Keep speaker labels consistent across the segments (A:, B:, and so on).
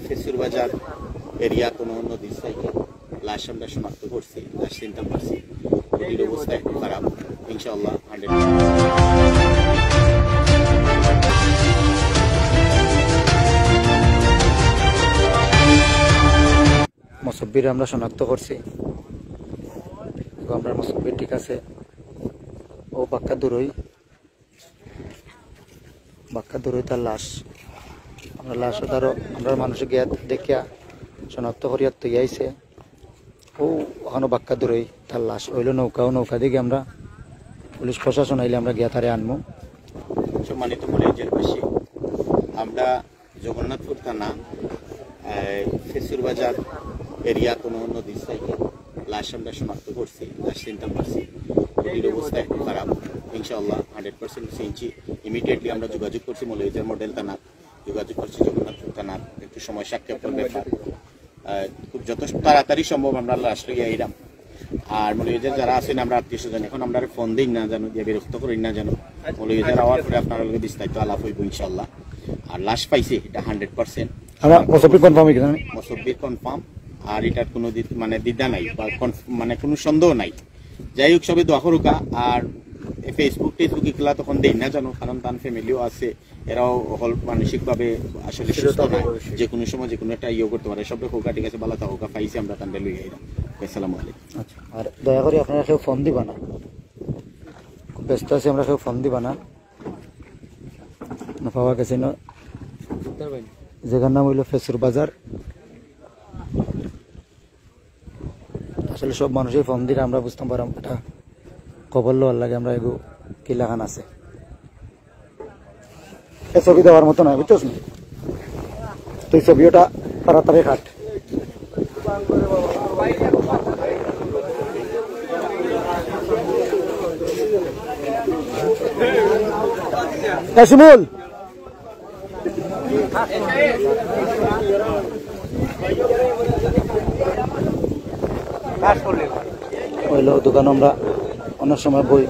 A: ফেসুর বাজার এরিয়া কোনো নদীর সাইডে লাশ আমরা শনাক্ত করছি, লাশ চিনতে পারছি। নদীর অবস্থা একটু খারাপ, ইনশাআল্লাহ 100%।
B: মুসব্বির আমরা শনাক্ত করছি, আমরা মুসব্বির ঠিক আছে। ও বাক্কা দূরই তার লাশ, আমরা লাশ তারও আমরা মানুষে গিয়া দেখিয়া শনাক্ত করিয়া তৈ আইছে। ও ওখানে বাক্কা দূরই তার লাশ হইল নৌকা দিকে আমরা পুলিশ প্রশাসন আইলে আমরা গিয়া তারে আনবো।
A: সম্মানিত কলেজবাসী, আমরা জগন্নাথপুর থানা ফেসুর বাজার এরিয়া কোনো নদীর সাইডে লাশ আমরা শনাক্ত করছি, লাশ চিনতে পারছি। নদীর অবস্থা একটু খারাপ, ইনশাআল্লাহ 100% চিনছি। ইমিডিয়েটলি আমরা যোগাযোগ করছি মৌলভীবাজার মডেল থানা, যোগাযোগ করছি জগন্নাথপুর থানার। একটু সময় সাক্ষেপের ব্যাপার, খুব যত তাড়াতাড়ি সম্ভব আমরা লাশ লইয়া আইলাম। আর মৌলভীবাজার যারা আছেন আমরা আত্মীয় স্বজন, এখন আমরা ফোন দিই না জানো, দিয়ে বিরক্ত করি না জানো। মৌলভীবাজার আওয়ার পরে আপনার লগে বিস্তারিত আলাপ হইব ইনশাআল্লাহ। আর লাশ পাইছে এটা 100%। মুসব্বির কনফার্ম, আর এটার কোনো মানে দ্বিধা নাই বা মানে কোনো সন্দেহ নাই। যাই হোক, সবে দোয়া করুকা। আর ফেসবুক এগুলা তখন দেই না জানো, কারণ তার ফ্যামিলিও আছে, এরাও হল মানসিকভাবে আসলে সুস্থ নয়, যে কোনো সময় যে কোনো একটা করতে পারে। সব হোকা ঠিক আছে, বালা হোকা পাইছি আমরা তান্ডে লই আইলাম। আসসালামু আলাইকুম।
B: আচ্ছা, আর দয়া করে আপনারা কেউ ফোন দিবা না, খুব ব্যস্ত আছি আমরা, কেউ ফোন দিবা না। পাওয়া গেছে না, জায়গার নাম হইল ফেসুর বাজার। আসলে সব মানুষই ফোন দিলে আমরা বুঝতে পারলাম এটা খবর লওয়ার লাগে আমরা এগো কিলাখান আছে। এ ছবি দেওয়ার মতো নয়, বুঝছস না তুই ছবিটা তাড়াতাড়ি কাট। শিমুল হইলো দোকান, আমরা অনেক সময় বই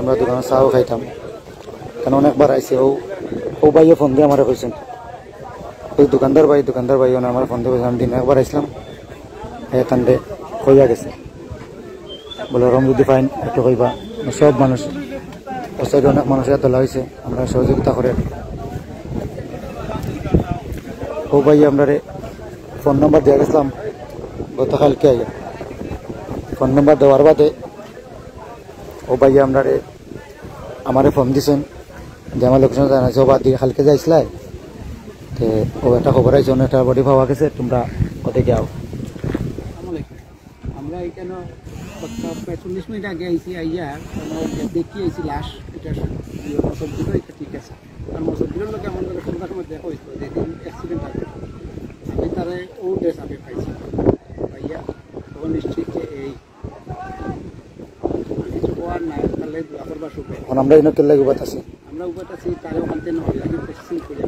B: আমরা দোকানে চাও খাইতাম, কারণ অনেকবার আইসে। ও ভাইও ফোন দিয়ে আমার কইছেন, ওই দোকানদার ভাই আমার ফোন দিয়ে আমি দিন একবার আইসলাম, এখান দিয়ে কইয়া গেছে বলে রম যদি ফাইন একটু কইবা। সব মানুষ ও সাইডে অনেক মানুষের তোলা হয়েছে, আমরা সহযোগিতা করে। ও ভাই আমরা ফোন নম্বর দিয়ে গেছিলাম গতকালকে আইয়া, ফোন নম্বর দেওয়ার বাদে ও ভাই আমরা আমারে ফোন দিছেন যে আমার লোকেশন জানাইছে, ও বাদ দিয়ে কালকে যাইছিলাই তো ও একটা খবর আইছে, একটা বডি পাওয়া গেছে, তোমরা ওদিকে যাও।
C: আমরা এখানে 45 মিনিট আগে আইসি, আইয়া দেখি আইসি লাশ। এটা মসব্বিরও এটা ঠিক আছে, আর মসব্বিরের লোক আমার লোকের সন্ধ্যার সময় দেখা হয়েছিল যেদিন অ্যাক্সিডেন্ট আগে, আমি তারা ও ড্রেস আগে পাইছি পাইয়া, তখন নিশ্চিত যে এই কিছু হওয়ার নাই, তাহলে দোয়া করবার সুখে
B: আমরা ইনকের লাগে উপাত আছি,
C: আমরা উপাত আছি। তারা ওখান থেকে নয় লাগে প্রসেসিং করে